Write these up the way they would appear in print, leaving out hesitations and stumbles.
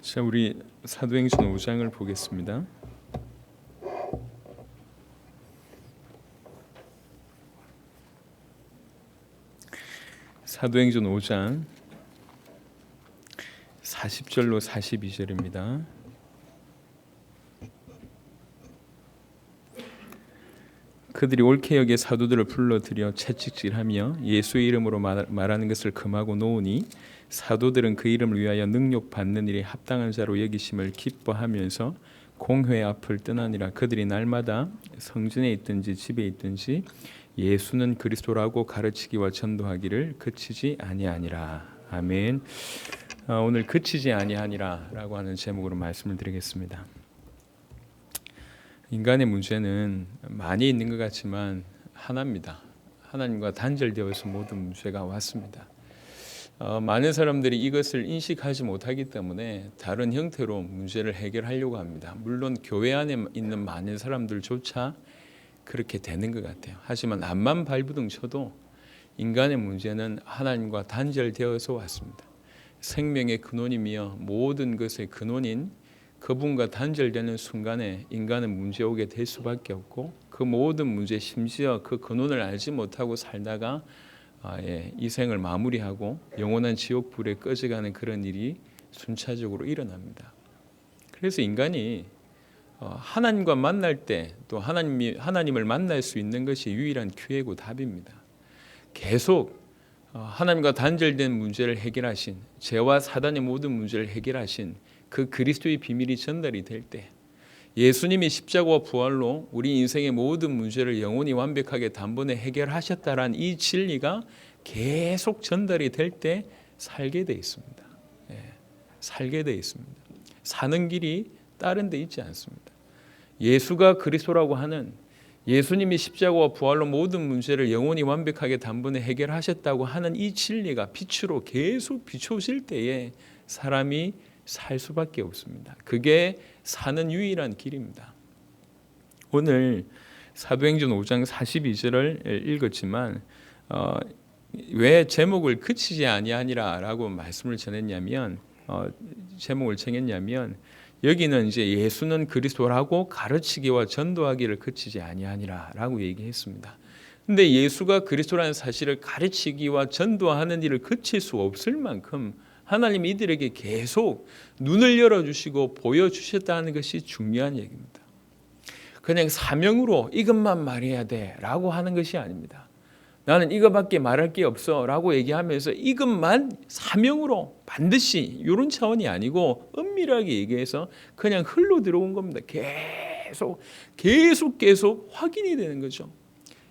자, 우리 사도행전 5장을 보겠습니다. 사도행전 5장 40절로 42절입니다. 그들이 옳게 여겨 사도들을 불러들여 채찍질하며 예수의 이름으로 말하는 것을 금하고 놓으니 사도들은 그 이름을 위하여 능욕받는 일에 합당한 자로 여기심을 기뻐하면서 공회 앞을 떠나니라. 그들이 날마다 성전에 있든지 집에 있든지 예수는 그리스도라고 가르치기와 전도하기를 그치지 아니하니라. 아멘. 오늘 그치지 아니하니라라고 하는 제목으로 말씀을 드리겠습니다. 인간의 문제는 많이 있는 것 같지만 하나입니다. 하나님과 단절되어서 모든 문제가 왔습니다. 많은 사람들이 이것을 인식하지 못하기 때문에 다른 형태로 문제를 해결하려고 합니다. 물론 교회 안에 있는 많은 사람들조차 그렇게 되는 것 같아요. 하지만 암만 발부둥 쳐도 인간의 문제는 하나님과 단절되어서 왔습니다. 생명의 근원이며 모든 것의 근원인 그분과 단절되는 순간에 인간은 문제 오게 될 수밖에 없고, 그 모든 문제, 심지어 그 근원을 알지 못하고 살다가 이 생을 마무리하고 영원한 지옥불에 꺼져가는 그런 일이 순차적으로 일어납니다. 그래서 인간이 하나님과 만날 때 또 하나님을 만날 수 있는 것이 유일한 기회고 답입니다. 계속 하나님과 단절된 문제를 해결하신, 죄와 사단의 모든 문제를 해결하신 그 그리스도의 비밀이 전달이 될 때, 예수님이 십자가와 부활로 우리 인생의 모든 문제를 영원히 완벽하게 단번에 해결하셨다라는 이 진리가 계속 전달이 될 때 살게 돼 있습니다. 살게 돼 있습니다. 사는 길이 다른 데 있지 않습니다. 예수가 그리스도라고 하는, 예수님이 십자가와 부활로 모든 문제를 영원히 완벽하게 단번에 해결하셨다고 하는 이 진리가 빛으로 계속 비춰질 때에 사람이 살 수밖에 없습니다. 그게 사는 유일한 길입니다. 오늘 사도행전 5장 42절을 읽었지만 왜 제목을 그치지 아니하니라라고 말씀을 전했냐면, 제목을 정했냐면, 여기는 이제 예수는 그리스도라고 가르치기와 전도하기를 그치지 아니하니라라고 얘기했습니다. 근데 예수가 그리스도라는 사실을 가르치기와 전도하는 일을 그칠 수 없을 만큼 하나님이 이들에게 계속 눈을 열어주시고 보여주셨다는 것이 중요한 얘기입니다. 그냥 사명으로 이것만 말해야 돼 라고 하는 것이 아닙니다. 나는 이것밖에 말할 게 없어 라고 얘기하면서 이것만 사명으로 반드시, 이런 차원이 아니고 은밀하게 얘기해서 그냥 흘러 들어온 겁니다. 계속 확인이 되는 거죠.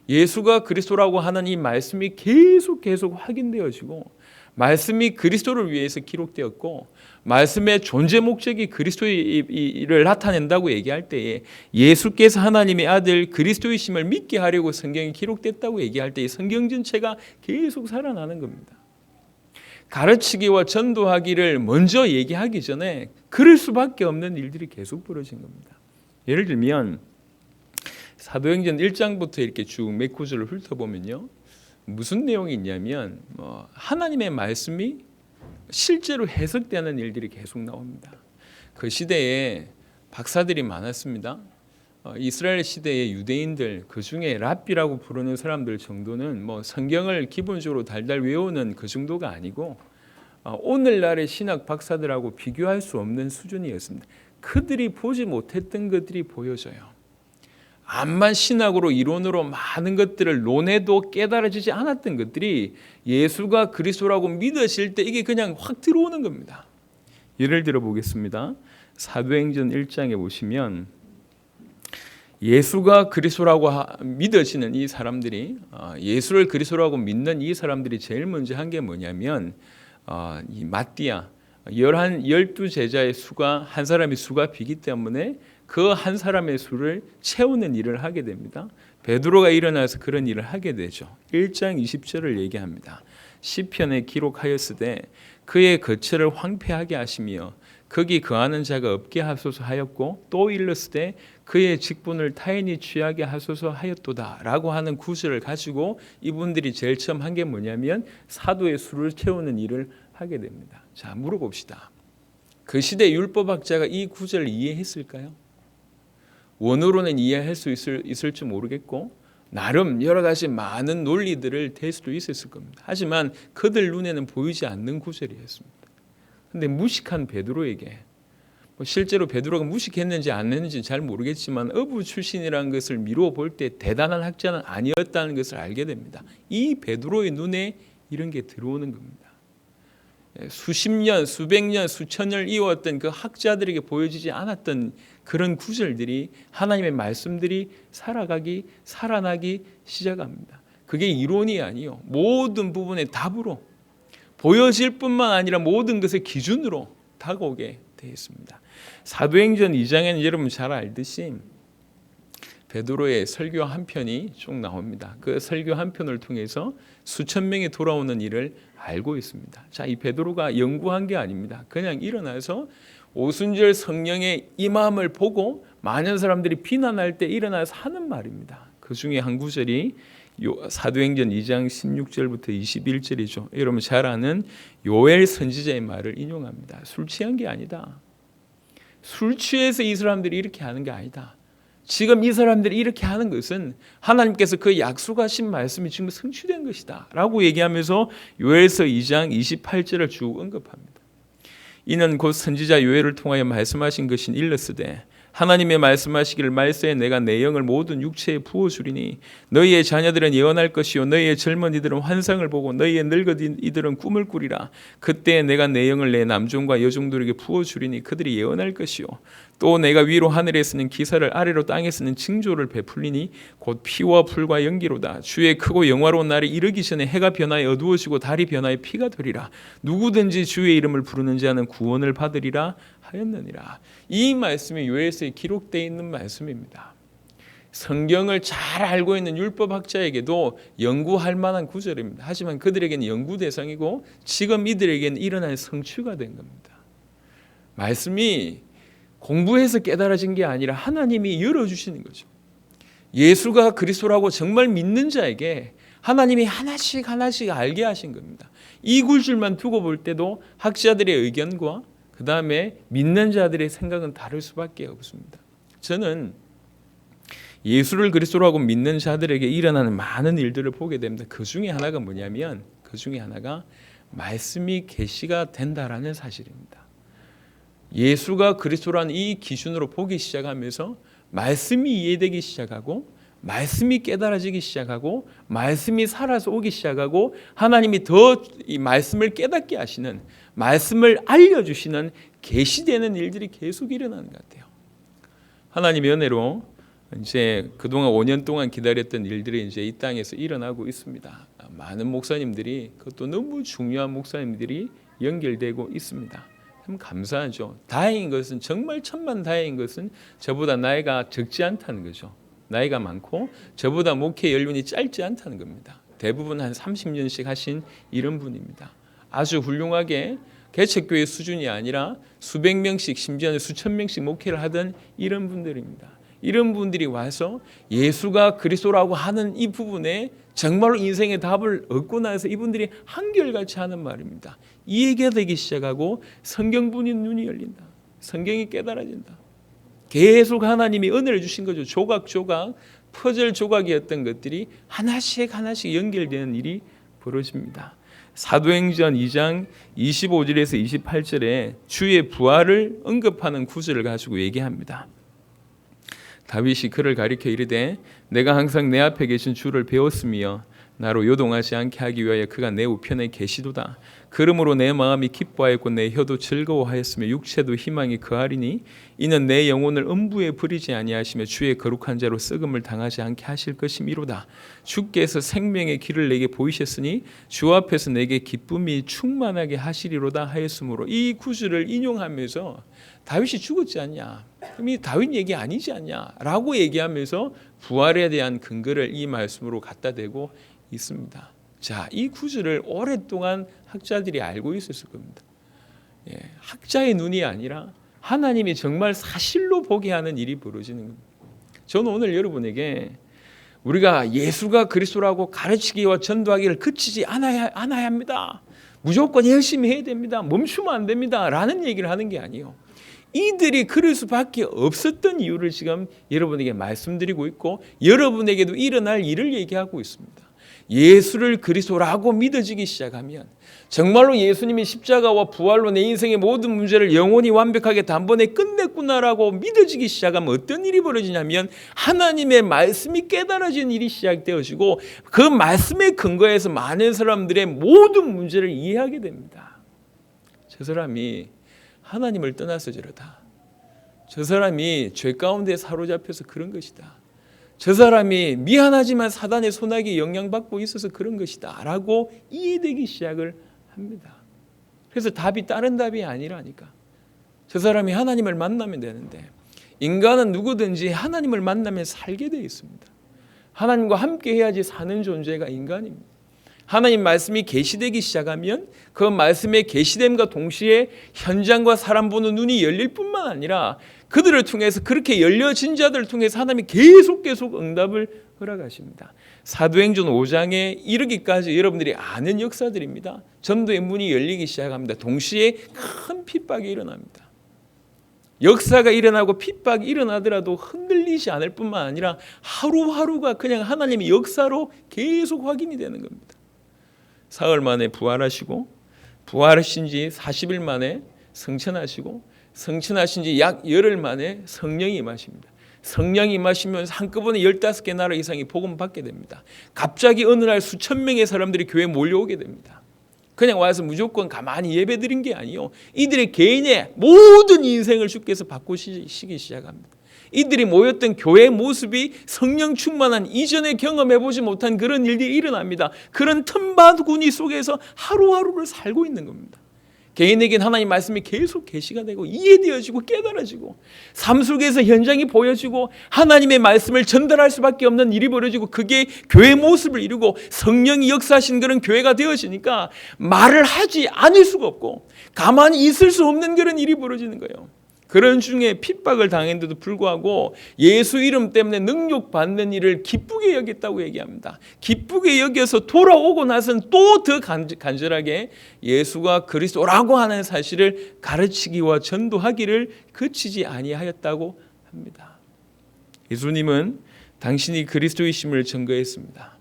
예수가 그리스도라고 하는 이 말씀이 계속 확인되어지고, 말씀이 그리스도를 위해서 기록되었고, 말씀의 존재 목적이 그리스도의 일을 나타낸다고 얘기할 때에, 예수께서 하나님의 아들 그리스도이심을 믿게 하려고 성경이 기록됐다고 얘기할 때에 성경 전체가 계속 살아나는 겁니다. 가르치기와 전도하기를 먼저 얘기하기 전에 그럴 수밖에 없는 일들이 계속 벌어진 겁니다. 예를 들면 사도행전 1장부터 이렇게 쭉 몇 구절을 훑어보면요, 무슨 내용이 있냐면 하나님의 말씀이 실제로 해석되는 일들이 계속 나옵니다. 그 시대에 박사들이 많았습니다. 이스라엘 시대의 유대인들, 그 중에 랍비라고 부르는 사람들 정도는 성경을 기본적으로 달달 외우는 그 정도가 아니고 오늘날의 신학 박사들하고 비교할 수 없는 수준이었습니다. 그들이 보지 못했던 것들이 보여져요. 암만 신학으로 이론으로 많은 것들을 논해도 깨달아지지 않았던 것들이 예수가 그리스도라고 믿으실 때 이게 그냥 확 들어오는 겁니다. 예를 들어 보겠습니다. 사도행전 1장에 보시면 예수가 그리스도라고 믿으시는 이 사람들이, 예수를 그리스도라고 믿는 이 사람들이 제일 먼저 한 게 뭐냐면 이 마띠아 12 제자의 수가, 한 사람의 수가 비기 때문에 그 한 사람의 수를 채우는 일을 하게 됩니다. 베드로가 일어나서 그런 일을 하게 되죠. 1장 20절을 얘기합니다. 시편에 기록하였으되 그의 거처를 황폐하게 하시며 거기 거하는 자가 없게 하소서 하였고, 또 일렀으되 그의 직분을 타인이 취하게 하소서 하였도다 라고 하는 구절을 가지고 이분들이 제일 처음 한 게 뭐냐면 사도의 수를 채우는 일을 하게 됩니다. 자, 물어봅시다. 그 시대 율법학자가 이 구절을 이해했을까요? 원어로는 이해할 수 있을지 모르겠고 나름 여러 가지 많은 논리들을 댈 수도 있었을 겁니다. 하지만 그들 눈에는 보이지 않는 구절이었습니다. 그런데 무식한 베드로에게 실제로 베드로가 무식했는지 안 했는지 잘 모르겠지만 어부 출신이라는 것을 미루어 볼 때 대단한 학자는 아니었다는 것을 알게 됩니다. 이 베드로의 눈에 이런 게 들어오는 겁니다. 수십 년, 수백 년, 수천 년을 이어왔던 그 학자들에게 보여지지 않았던 그런 구절들이 하나님의 말씀들이 살아나기 시작합니다. 그게 이론이 아니요. 모든 부분의 답으로 보여질 뿐만 아니라 모든 것의 기준으로 다가오게 되어 있습니다. 사도행전 2장에는 여러분 잘 알듯이 베드로의 설교 한 편이 쭉 나옵니다. 그 설교 한 편을 통해서 수천 명이 돌아오는 일을 알고 있습니다. 자, 이 베드로가 연구한 게 아닙니다. 그냥 일어나서 오순절 성령의 임함을 보고 많은 사람들이 비난할 때 일어나서 하는 말입니다. 그 중에 한 구절이 사도행전 2장 16절부터 21절이죠. 여러분 잘 아는 요엘 선지자의 말을 인용합니다. 술 취한 게 아니다. 술 취해서 이 사람들이 이렇게 하는 게 아니다. 지금 이 사람들이 이렇게 하는 것은 하나님께서 그 약속하신 말씀이 지금 성취된 것이다 라고 얘기하면서 요엘서 2장 28절을 쭉 언급합니다. 이는 곧 선지자 요엘을 통하여 말씀하신 것인 일러스되 하나님의 말씀하시기를 말세에 내가 내 영을 모든 육체에 부어주리니 너희의 자녀들은 예언할 것이요 너희의 젊은이들은 환상을 보고 너희의 늙은이들은 꿈을 꾸리라. 그때 내가 내 영을 내 남종과 여종들에게 부어주리니 그들이 예언할 것이요 또 내가 위로 하늘에서는 기사를 아래로 땅에서는 징조를 베풀리니 곧 피와 불과 연기로다. 주의 크고 영화로운 날이 이르기 전에 해가 변하여 어두워지고 달이 변하여 피가 되리라. 누구든지 주의 이름을 부르는 자는 구원을 받으리라 하였느니라. 이 말씀이 요엘서에 기록되어 있는 말씀입니다. 성경을 잘 알고 있는 율법학자에게도 연구할 만한 구절입니다. 하지만 그들에게는 연구 대상이고 지금 이들에게는 일어난 성취가 된 겁니다. 말씀이 공부해서 깨달아진 게 아니라 하나님이 열어주시는 거죠. 예수가 그리스도라고 정말 믿는 자에게 하나님이 하나씩 알게 하신 겁니다. 이 구절만 두고 볼 때도 학자들의 의견과 그 다음에 믿는 자들의 생각은 다를 수밖에 없습니다. 저는 예수를 그리스도라고 믿는 자들에게 일어나는 많은 일들을 보게 됩니다. 그 중에 하나가 뭐냐면 말씀이 계시가 된다라는 사실입니다. 예수가 그리스도라는 이 기준으로 보기 시작하면서 말씀이 이해되기 시작하고 말씀이 깨달아지기 시작하고 말씀이 살아서 오기 시작하고 하나님이 더 이 말씀을 깨닫게 하시는 말씀을 알려주시는 계시되는 일들이 계속 일어나는 것 같아요. 하나님의 은혜로 이제 그동안 5년 동안 기다렸던 일들이 이제 이 땅에서 일어나고 있습니다. 많은 목사님들이 그것도 너무 중요한 목사님들이 연결되고 있습니다. 참 감사하죠. 다행인 것은 정말 천만 다행인 것은 저보다 나이가 적지 않다는 거죠. 나이가 많고 저보다 목회 연륜이 짧지 않다는 겁니다. 대부분 한 30년씩 하신 이런 분입니다. 아주 훌륭하게 개척교회 수준이 아니라 수백 명씩 심지어는 수천 명씩 목회를 하던 이런 분들입니다. 이런 분들이 와서 예수가 그리스도라고 하는 이 부분에 정말로 인생의 답을 얻고 나서 이분들이 한결같이 하는 말입니다. 이해가 되기 시작하고 성경분이 눈이 열린다. 성경이 깨달아진다. 계속 하나님이 은혜를 주신 거죠. 조각조각 퍼즐 조각이었던 것들이 하나씩 연결되는 일이 벌어집니다. 사도행전 2장 25절에서 28절에 주의 부활을 언급하는 구절을 가지고 얘기합니다. 다윗이 그를 가리켜 이르되 내가 항상 내 앞에 계신 주를 배웠으며 나로 요동하지 않게 하기 위하여 그가 내 우편에 계시도다. 그러므로 내 마음이 기뻐하였고 내 혀도 즐거워하였으며 육체도 희망이 그하리니 이는 내 영혼을 음부에 버리지 아니하시며 주의 거룩한 자로 썩음을 당하지 않게 하실 것이미로다. 주께서 생명의 길을 내게 보이셨으니 주 앞에서 내게 기쁨이 충만하게 하시리로다 하였으므로 이 구절을 인용하면서 다윗이 죽었지 않냐? 그럼 이 다윗 얘기 아니지 않냐? 라고 얘기하면서 부활에 대한 근거를 이 말씀으로 갖다 대고 있습니다. 자, 이 구절을 오랫동안 학자들이 알고 있었을 겁니다. 학자의 눈이 아니라 하나님이 정말 사실로 보게 하는 일이 벌어지는 겁니다. 저는 오늘 여러분에게 우리가 예수가 그리스도라고 가르치기와 전도하기를 그치지 않아야 합니다. 무조건 열심히 해야 됩니다. 멈추면 안 됩니다. 라는 얘기를 하는 게 아니에요. 이들이 그럴 수밖에 없었던 이유를 지금 여러분에게 말씀드리고 있고 여러분에게도 일어날 일을 얘기하고 있습니다. 예수를 그리스도라고 믿어지기 시작하면 정말로 예수님이 십자가와 부활로 내 인생의 모든 문제를 영원히 완벽하게 단번에 끝냈구나라고 믿어지기 시작하면 어떤 일이 벌어지냐면 하나님의 말씀이 깨달아지는 일이 시작되어지고 그 말씀의 근거에서 많은 사람들의 모든 문제를 이해하게 됩니다. 저 사람이 하나님을 떠나서 저러다. 저 사람이 죄 가운데 사로잡혀서 그런 것이다. 저 사람이 미안하지만 사단의 손아귀에 영향받고 있어서 그런 것이다 라고 이해되기 시작을 합니다. 그래서 답이 다른 답이 아니라니까. 저 사람이 하나님을 만나면 되는데 인간은 누구든지 하나님을 만나면 살게 되어 있습니다. 하나님과 함께 해야지 사는 존재가 인간입니다. 하나님 말씀이 계시되기 시작하면 그 말씀의 계시됨과 동시에 현장과 사람 보는 눈이 열릴 뿐만 아니라 그들을 통해서 그렇게 열려진 자들을 통해서 하나님이 계속 응답을 허락하십니다. 사도행전 5장에 이르기까지 여러분들이 아는 역사들입니다. 전도의 문이 열리기 시작합니다. 동시에 큰 핍박이 일어납니다. 역사가 일어나고 핍박이 일어나더라도 흔들리지 않을 뿐만 아니라 하루하루가 그냥 하나님의 역사로 계속 확인이 되는 겁니다. 사흘 만에 부활하시고 부활하신 지 40일 만에 성천하시고 성천하신 지 약 열흘 만에 성령이 임하십니다. 성령이 임하시면서 한꺼번에 15개 나라 이상이 복음 받게 됩니다. 갑자기 어느 날 수천 명의 사람들이 교회에 몰려오게 됩니다. 그냥 와서 무조건 가만히 예배드린 게 아니요. 이들의 개인의 모든 인생을 주께서 바꾸시기 시작합니다. 이들이 모였던 교회의 모습이 성령 충만한 이전에 경험해보지 못한 그런 일들이 일어납니다. 그런 틈바구니 속에서 하루하루를 살고 있는 겁니다. 개인에겐 하나님 말씀이 계속 계시가 되고 이해되어지고 깨달아지고 삶 속에서 현장이 보여지고 하나님의 말씀을 전달할 수밖에 없는 일이 벌어지고 그게 교회의 모습을 이루고 성령이 역사하신 그런 교회가 되어지니까 말을 하지 않을 수가 없고 가만히 있을 수 없는 그런 일이 벌어지는 거예요. 그런 중에 핍박을 당했는데도 불구하고 예수 이름 때문에 능욕받는 일을 기쁘게 여겼다고 얘기합니다. 기쁘게 여겨서 돌아오고 나서는 또 더 간절하게 예수가 그리스도라고 하는 사실을 가르치기와 전도하기를 그치지 아니하였다고 합니다. 예수님은 당신이 그리스도이심을 증거했습니다.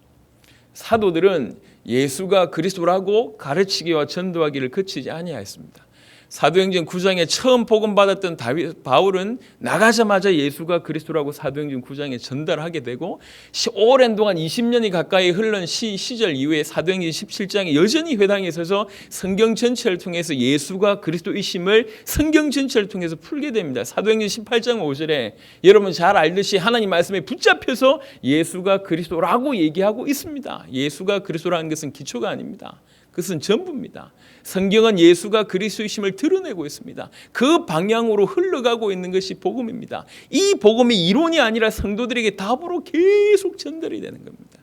사도들은 예수가 그리스도라고 가르치기와 전도하기를 그치지 아니하였습니다. 사도행전 9장에 처음 복음 받았던 바울은 나가자마자 예수가 그리스도라고 사도행전 9장에 전달하게 되고 오랜 동안 20년이 가까이 흘른 시절 이후에 사도행전 17장에 여전히 회당에 서서 성경 전체를 통해서 예수가 그리스도이심을 성경 전체를 통해서 풀게 됩니다. 사도행전 18장 5절에 여러분 잘 알듯이 하나님 말씀에 붙잡혀서 예수가 그리스도라고 얘기하고 있습니다. 예수가 그리스도라는 것은 기초가 아닙니다. 그것은 전부입니다. 성경은 예수가 그리스도이심을 드러내고 있습니다. 그 방향으로 흘러가고 있는 것이 복음입니다. 이 복음이 이론이 아니라 성도들에게 답으로 계속 전달이 되는 겁니다.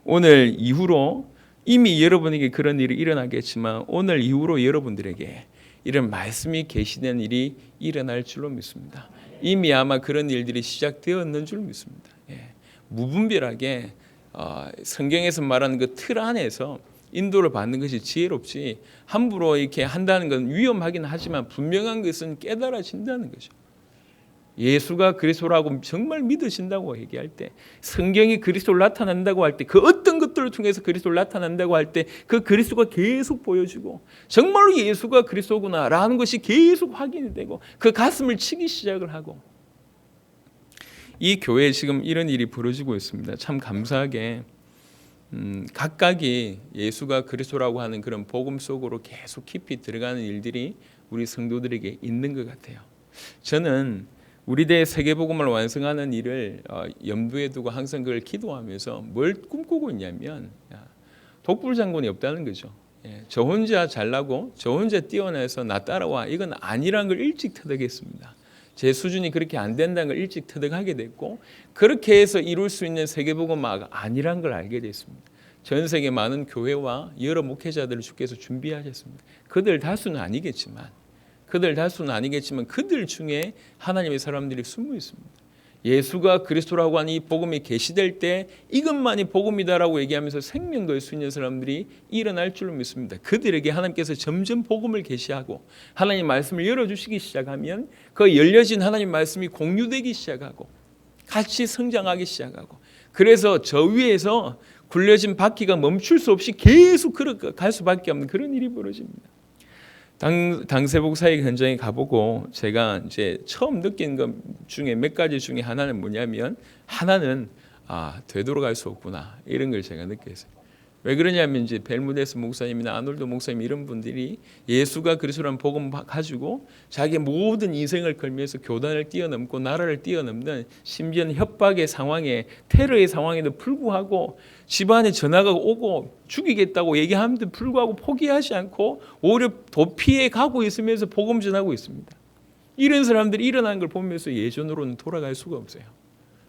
오늘 이후로 이미 여러분에게 그런 일이 일어나겠지만 오늘 이후로 여러분들에게 이런 말씀이 계시된 일이 일어날 줄로 믿습니다. 이미 아마 그런 일들이 시작되었는 줄 믿습니다. 무분별하게 성경에서 말하는 그 틀 안에서 인도를 받는 것이 지혜롭지 함부로 이렇게 한다는 건 위험하긴 하지만 분명한 것은 깨달아진다는 거죠. 예수가 그리스도라고 정말 믿으신다고 얘기할 때 성경이 그리스도를 나타낸다고 할 때 그 어떤 것들을 통해서 그리스도를 나타낸다고 할 때 그 그리스도가 계속 보여지고 정말로 예수가 그리스도구나라는 것이 계속 확인이 되고 그 가슴을 치기 시작을 하고 이 교회에 지금 이런 일이 벌어지고 있습니다. 참 감사하게 각각이 예수가 그리스도라고 하는 그런 복음 속으로 계속 깊이 들어가는 일들이 우리 성도들에게 있는 것 같아요. 저는 우리 대 세계복음을 완성하는 일을 염두에 두고 항상 그걸 기도하면서 뭘 꿈꾸고 있냐면 독불장군이 없다는 거죠. 저 혼자 잘나고 저 혼자 뛰어나서 나 따라와 이건 아니란 걸 일찍 터득했습니다. 제 수준이 그렇게 안 된다는 걸 일찍 터득하게 됐고 그렇게 해서 이룰 수 있는 세계복음화가 아니란 걸 알게 됐습니다. 전 세계 많은 교회와 여러 목회자들을 주께서 준비하셨습니다. 그들 다수는 아니겠지만 그들 중에 하나님의 사람들이 숨어 있습니다. 예수가 그리스도라고 하는 이 복음이 계시될 때 이것만이 복음이다라고 얘기하면서 생명 걸 수 있는 사람들이 일어날 줄로 믿습니다. 그들에게 하나님께서 점점 복음을 계시하고 하나님 말씀을 열어주시기 시작하면 그 열려진 하나님 말씀이 공유되기 시작하고 같이 성장하기 시작하고, 그래서 저 위에서 굴려진 바퀴가 멈출 수 없이 계속 갈 수밖에 없는 그런 일이 벌어집니다. 당세복 사역 현장에 가보고 제가 이제 처음 느낀 것 중에 몇 가지 중에 하나는 뭐냐면, 하나는 되돌아갈 수 없구나, 이런 걸 제가 느꼈어요. 왜 그러냐면 이제 벨무데스 목사님이나 아놀드 목사님 이런 분들이 예수가 그리스도라는 복음 가지고 자기의 모든 인생을 걸면서 교단을 뛰어넘고 나라를 뛰어넘는, 심지어는 협박의 상황에, 테러의 상황에도 불구하고 집안에 전화가 오고 죽이겠다고 얘기하는데 불구하고 포기하지 않고 오히려 도피해 가고 있으면서 복음 전하고 있습니다. 이런 사람들이 일어나는 걸 보면서 예전으로는 돌아갈 수가 없어요.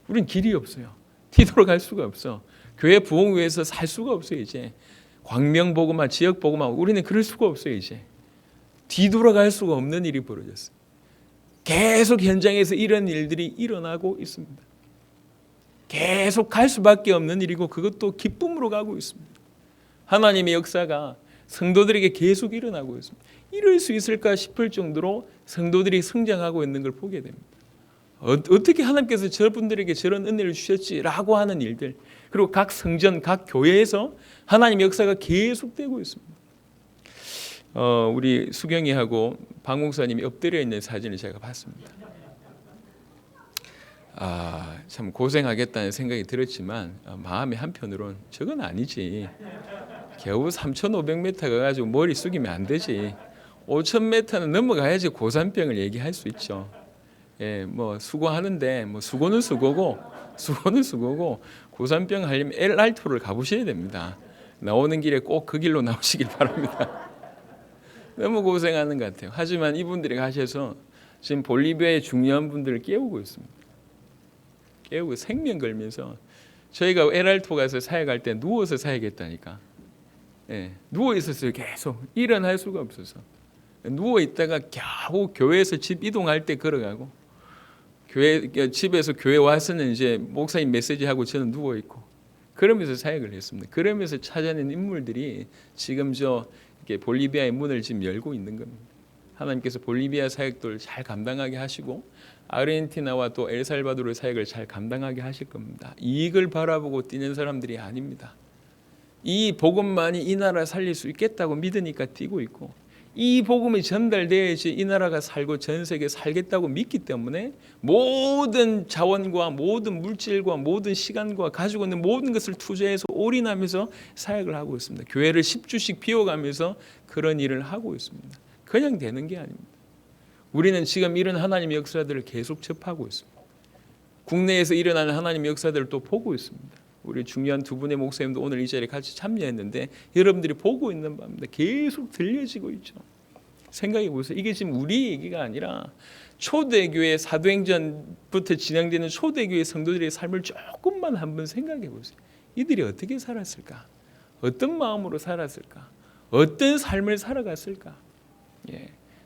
우린 길이 없어요. 뒤돌아갈 수가 없어. 교회 부흥 위해서 살 수가 없어요. 이제 광명 복음화, 지역 복음화, 우리는 그럴 수가 없어요. 이제 뒤돌아갈 수가 없는 일이 벌어졌어요. 계속 현장에서 이런 일들이 일어나고 있습니다. 계속 갈 수밖에 없는 일이고, 그것도 기쁨으로 가고 있습니다. 하나님의 역사가 성도들에게 계속 일어나고 있습니다. 이럴 수 있을까 싶을 정도로 성도들이 성장하고 있는 걸 보게 됩니다. 어떻게 하나님께서 저분들에게 저런 은혜를 주셨지라고 하는 일들, 그리고 각 성전, 각 교회에서 하나님의 역사가 계속되고 있습니다. 우리 수경이하고 박 목사님이 엎드려 있는 사진을 제가 봤습니다. 참 고생하겠다는 생각이 들었지만 마음의 한편으로는 저건 아니지. 겨우 3,500m 가가지고 머리 숙이면 안 되지. 5,000m는 넘어가야지 고산병을 얘기할 수 있죠. 예, 뭐 수고하는데 뭐 수고는 수고고 고산병 하려면 엘알토를 가보셔야 됩니다. 나오는 길에 꼭 그 길로 나오시길 바랍니다. 너무 고생하는 것 같아요. 하지만 이분들이 가셔서 지금 볼리비아의 중요한 분들을 깨우고 있습니다. 깨우고 생명 걸면서, 저희가 엘알토 가서 사역할 때 누워서 사역했다니까. 예, 누워 있었어요. 계속 일어날 수가 없어서 누워 있다가 겨우 교회에서 집 이동할 때 걸어가고, 집에서 교회 와서는 이제 목사님 메시지하고 저는 누워 있고, 그러면서 사역을 했습니다. 그러면서 찾아낸 인물들이 지금 이렇게 볼리비아의 문을 지금 열고 있는 겁니다. 하나님께서 볼리비아 사역들 잘 감당하게 하시고 아르헨티나와 또 엘살바도르 사역을 잘 감당하게 하실 겁니다. 이익을 바라보고 뛰는 사람들이 아닙니다. 이 복음만이 이 나라 살릴 수 있겠다고 믿으니까 뛰고 있고, 이 복음이 전달돼야지 이 나라가 살고 전 세계 살겠다고 믿기 때문에 모든 자원과 모든 물질과 모든 시간과 가지고 있는 모든 것을 투자해서 올인하면서 사역을 하고 있습니다. 교회를 10주씩 비워가면서 그런 일을 하고 있습니다. 그냥 되는 게 아닙니다. 우리는 지금 이런 하나님의 역사들을 계속 접하고 있습니다. 국내에서 일어나는 하나님의 역사들을 또 보고 있습니다. 우리 중요한 두 분의 목사님도 오늘 이 자리에 같이 참여했는데 여러분들이 보고 있는 바입니다. 계속 들려지고 있죠. 생각해 보세요. 이게 지금 우리 얘기가 아니라 초대교회, 사도행전부터 진행되는 초대교회 성도들의 삶을 조금만 한번 생각해 보세요. 이들이 어떻게 살았을까? 어떤 마음으로 살았을까? 어떤 삶을 살아갔을까?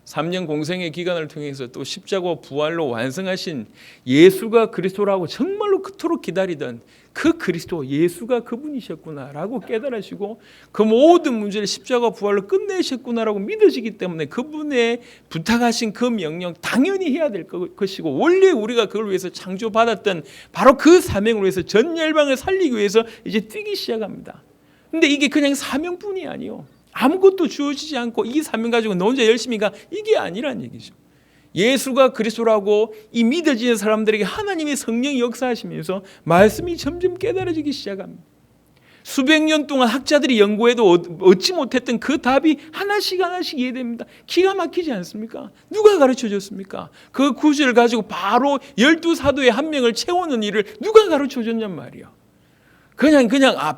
3년 공생의 기간을 통해서 또 십자가와 부활로 완성하신 예수가 그리스도라고 정말로 그토록 기다리던 그 그리스도, 예수가 그분이셨구나라고 깨달으시고 그 모든 문제를 십자가와 부활로 끝내셨구나라고 믿어지기 때문에 그분의 부탁하신 그 명령 당연히 해야 될 것이고, 원래 우리가 그걸 위해서 창조받았던 바로 그 사명을 위해서 전 열방을 살리기 위해서 이제 뛰기 시작합니다. 근데 이게 그냥 사명뿐이 아니요, 아무것도 주어지지 않고 이 사명 가지고 너 혼자 열심히 가, 이게 아니란 얘기죠. 예수가 그리스도라고 이 믿어지는 사람들에게 하나님의 성령이 역사하시면서 말씀이 점점 깨달아지기 시작합니다. 수백 년 동안 학자들이 연구해도 얻지 못했던 그 답이 하나씩 이해됩니다. 기가 막히지 않습니까? 누가 가르쳐줬습니까? 그 구절을 가지고 바로 12사도의 한 명을 채우는 일을 누가 가르쳐줬냔 말이야. 그냥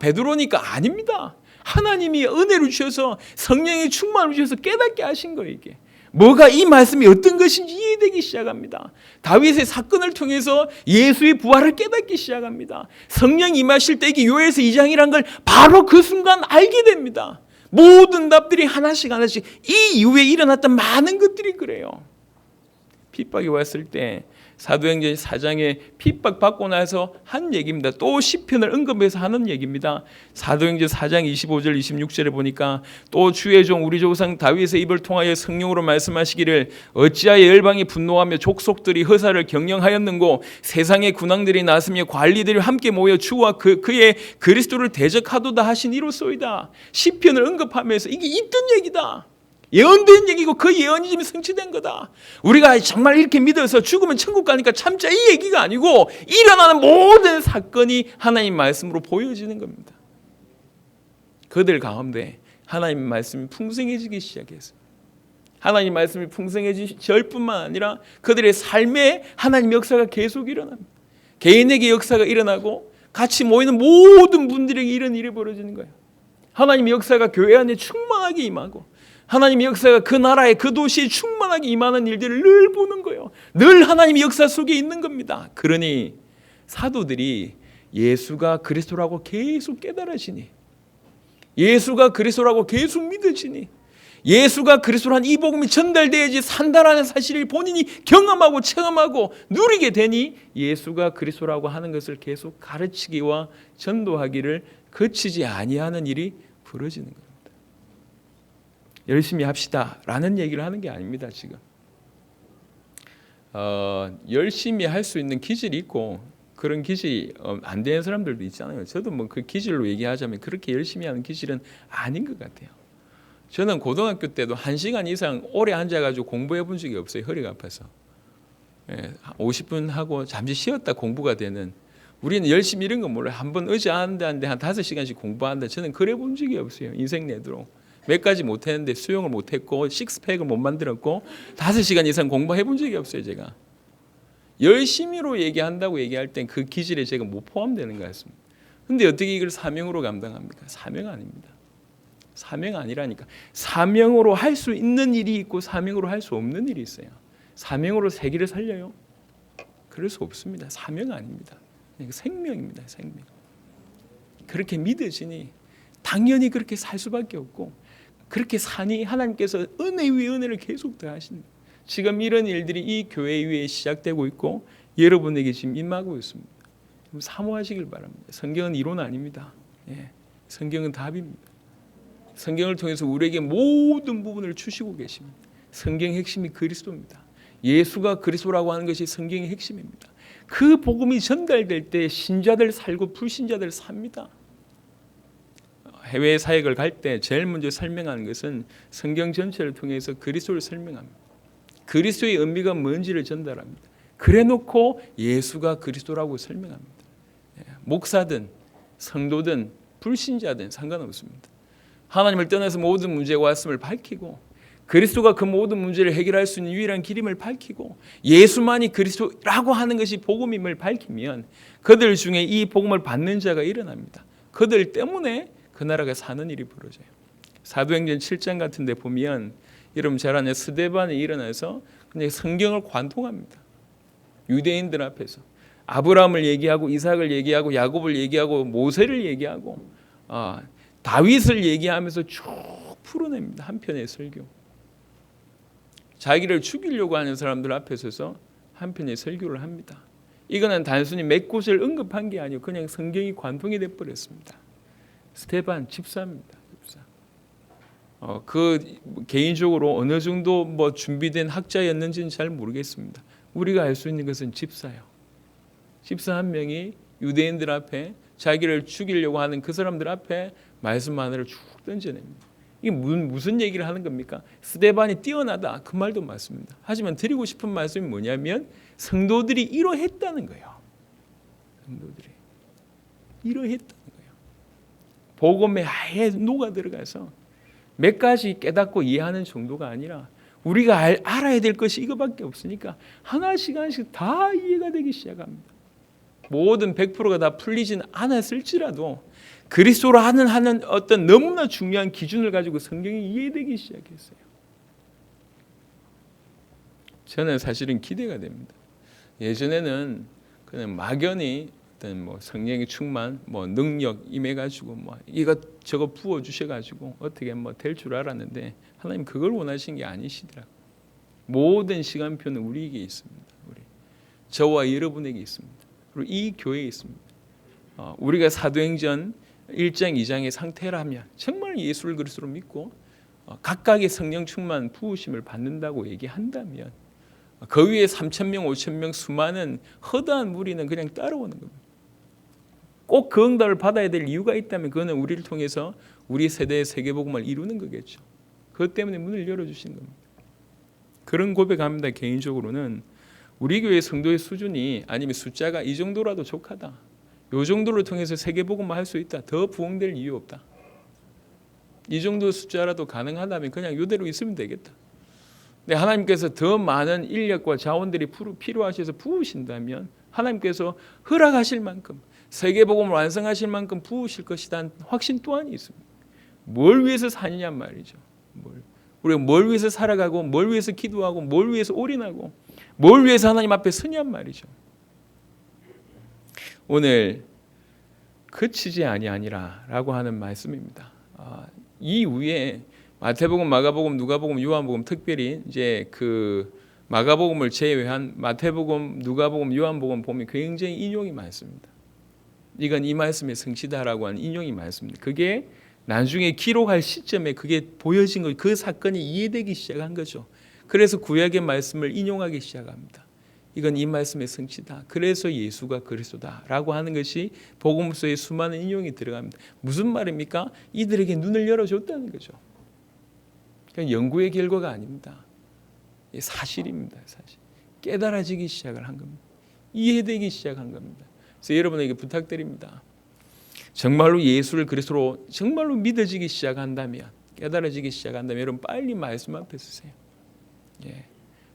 베드로니까 아닙니다. 하나님이 은혜를 주셔서 성령의 충만을 주셔서 깨닫게 하신 거예요. 이게 뭐가, 이 말씀이 어떤 것인지 이해되기 시작합니다. 다윗의 사건을 통해서 예수의 부활을 깨닫기 시작합니다. 성령이 임하실 때 이게 요엘서 2장이란 걸 바로 그 순간 알게 됩니다. 모든 답들이 하나씩 이 이후에 일어났던 많은 것들이 그래요. 핍박이 왔을 때 사도행전 4장에 핍박받고 나서 한 얘기입니다. 또 시편을 언급해서 하는 얘기입니다. 사도행전 4장 25절 26절에 보니까 또 주의 종 우리 조상 다윗의 입을 통하여 성령으로 말씀하시기를 어찌하여 열방이 분노하며 족속들이 허사를 경영하였는고 세상의 군왕들이 나서며 관리들이 함께 모여 주와 그의 그리스도를 대적하도다 하신 이로소이다. 시편을 언급하면서 이게 있던 얘기다. 예언된 얘기고 그 예언이 지금 성취된 거다. 우리가 정말 이렇게 믿어서 죽으면 천국 가니까 참자 이 얘기가 아니고 일어나는 모든 사건이 하나님 말씀으로 보여지는 겁니다. 그들 가운데 하나님 말씀이 풍성해지기 시작했어요. 하나님 말씀이 풍성해질 뿐만 아니라 그들의 삶에 하나님 역사가 계속 일어납니다. 개인에게 역사가 일어나고 같이 모이는 모든 분들에게 이런 일이 벌어지는 거예요. 하나님의 역사가 교회 안에 충만하게 임하고 하나님의 역사가 그 나라에 그 도시에 충만하게 임하는 일들을 늘 보는 거예요. 늘 하나님의 역사 속에 있는 겁니다. 그러니 사도들이 예수가 그리스도라고 계속 깨달아지니, 예수가 그리스도라고 계속 믿어지니, 예수가 그리스도란 이 복음이 전달돼야지 산다라는 사실을 본인이 경험하고 체험하고 누리게 되니 예수가 그리스도라고 하는 것을 계속 가르치기와 전도하기를 거치지 아니하는 일이 벌어지는 겁니다. 열심히 합시다라는 얘기를 하는 게 아닙니다. 지금 열심히 할 수 있는 기질이 있고 그런 기질이 안 되는 사람들도 있잖아요. 저도 뭐 그 기질로 얘기하자면 그렇게 열심히 하는 기질은 아닌 것 같아요. 저는 고등학교 때도 1시간 이상 오래 앉아가지고 공부해 본 적이 없어요. 허리가 아파서. 50분 하고 잠시 쉬었다 공부가 되는. 우리는 열심히 이런 거 몰라요. 한번 의지 안 하는데 한 5시간씩 공부한다. 저는 그래 본 적이 없어요. 인생 내도록. 몇 가지 못했는데 수영을 못했고 식스팩을 못 만들었고 5시간 이상 공부해 본 적이 없어요. 제가 열심히로 얘기한다고 얘기할 땐 그 기질에 제가 못 포함되는 것 같습니다. 근데 어떻게 이걸 사명으로 감당합니까? 사명 아닙니다. 사명 아니라니까. 사명으로 할 수 있는 일이 있고 사명으로 할 수 없는 일이 있어요. 사명으로 세계를 살려요? 그럴 수 없습니다. 사명 아닙니다. 생명입니다. 생명. 그렇게 믿어지니 당연히 그렇게 살 수밖에 없고 그렇게 사니 하나님께서 은혜 위에 은혜를 계속 더하십니다. 지금 이런 일들이 이 교회 위에 시작되고 있고 여러분에게 지금 임하고 있습니다. 사모하시길 바랍니다. 성경은 이론 아닙니다. 성경은 답입니다. 성경을 통해서 우리에게 모든 부분을 주시고 계십니다. 성경의 핵심이 그리스도입니다. 예수가 그리스도라고 하는 것이 성경의 핵심입니다. 그 복음이 전달될 때 신자들 살고 불신자들 삽니다. 해외 사역을 갈 때 제일 먼저 설명하는 것은 성경 전체를 통해서 그리스도를 설명합니다. 그리스도의 의미가 뭔지를 전달합니다. 그래놓고 예수가 그리스도라고 설명합니다. 목사든 성도든 불신자든 상관없습니다. 하나님을 떠나서 모든 문제가 왔음을 밝히고 그리스도가 그 모든 문제를 해결할 수 있는 유일한 길임을 밝히고 예수만이 그리스도라고 하는 것이 복음임을 밝히면 그들 중에 이 복음을 받는 자가 일어납니다. 그들 때문에 그 나라가 사는 일이 벌어져요. 사도행전 7장 같은 데 보면 여러분 잘 아는 스데반이 일어나서 그냥 성경을 관통합니다. 유대인들 앞에서 아브라함을 얘기하고 이삭을 얘기하고 야곱을 얘기하고 모세를 얘기하고 다윗을 얘기하면서 쭉 풀어냅니다. 한 편의 설교. 자기를 죽이려고 하는 사람들 앞에 서서 한 편의 설교를 합니다. 이거는 단순히 몇 곳을 언급한 게 아니고 그냥 성경이 관통이 돼버렸습니다. 스데반 집사입니다. 집사. 그 개인적으로 어느 정도 뭐 준비된 학자였는지는 잘 모르겠습니다. 우리가 알 수 있는 것은 집사요. 집사 한 명이 유대인들 앞에 자기를 죽이려고 하는 그 사람들 앞에 말씀 하나를 쭉 던져냅니다. 이게 무슨 얘기를 하는 겁니까? 스데반이 뛰어나다 그 말도 맞습니다. 하지만 드리고 싶은 말씀이 뭐냐면 성도들이 이러했다는 거예요. 성도들이 이러했다는 거예요. 복음에 아예 녹아 들어가서 몇 가지 깨닫고 이해하는 정도가 아니라 우리가 알아야 될 것이 이거밖에 없으니까 하나씩 하나씩 다 이해가 되기 시작합니다. 모든 100%가 다 풀리진 않았을지라도 그리스도로 하는 어떤 너무나 중요한 기준을 가지고 성경이 이해되기 시작했어요. 저는 사실은 기대가 됩니다. 예전에는 그냥 막연히 어떤 뭐 성령의 충만, 뭐 능력 임해가지고 뭐 이것 저것 부어 주셔가지고 어떻게 뭐 될 줄 알았는데 하나님 그걸 원하신 게 아니시더라고요. 모든 시간표는 우리에게 있습니다. 저와 여러분에게 있습니다. 그리고 이 교회에 있습니다. 우리가 사도행전 1장 2장의 상태라면 정말 예수를 그리스도로 믿고 각각의 성령 충만 부으심을 받는다고 얘기한다면 그 위에 3,000명 5,000명 수많은 허다한 무리는 그냥 따라오는 겁니다. 꼭 그 응답을 받아야 될 이유가 있다면 그거는 우리를 통해서 우리 세대의 세계복음을 이루는 거겠죠. 그것 때문에 문을 열어주신 겁니다. 그런 고백합니다. 개인적으로는 우리 교회 성도의 수준이 아니면 숫자가 이 정도라도 족하다. 이 정도를 통해서 세계복음을 할 수 있다. 더 부흥될 이유 없다. 이 정도 숫자라도 가능하다면 그냥 이대로 있으면 되겠다. 근데 하나님께서 더 많은 인력과 자원들이 필요하셔서 부으신다면 하나님께서 허락하실 만큼 세계복음을 완성하실 만큼 부으실 것이라는 확신 또한 있습니다. 뭘 위해서 사느냐 말이죠. 우리가 뭘 위해서 살아가고 뭘 위해서 기도하고 뭘 위해서 올인하고 뭘 위해서 하나님 앞에 서냐 말이죠. 오늘 그치지 아니하니라라고 하는 말씀입니다. 이후에 마태복음, 마가복음, 누가복음, 요한복음 특별히 이제 그 마가복음을 제외한 마태복음, 누가복음, 요한복음 보면 굉장히 인용이 많습니다. 이건 이 말씀의 성취다라고 하는 인용이 많습니다. 그게 나중에 기록할 시점에 그게 보여진 거, 그 사건이 이해되기 시작한 거죠. 그래서 구약의 말씀을 인용하기 시작합니다. 이건 이 말씀의 성취다. 그래서 예수가 그리스도다라고 하는 것이 복음서에 수많은 인용이 들어갑니다. 무슨 말입니까? 이들에게 눈을 열어줬다는 거죠. 그냥 연구의 결과가 아닙니다. 사실입니다. 사실. 깨달아지기 시작을 한 겁니다. 이해되기 시작한 겁니다. 그래서 여러분에게 부탁드립니다. 정말로 예수를 그리스도로 정말로 믿어지기 시작한다면, 깨달아지기 시작한다면 여러분 빨리 말씀 앞에 서세요.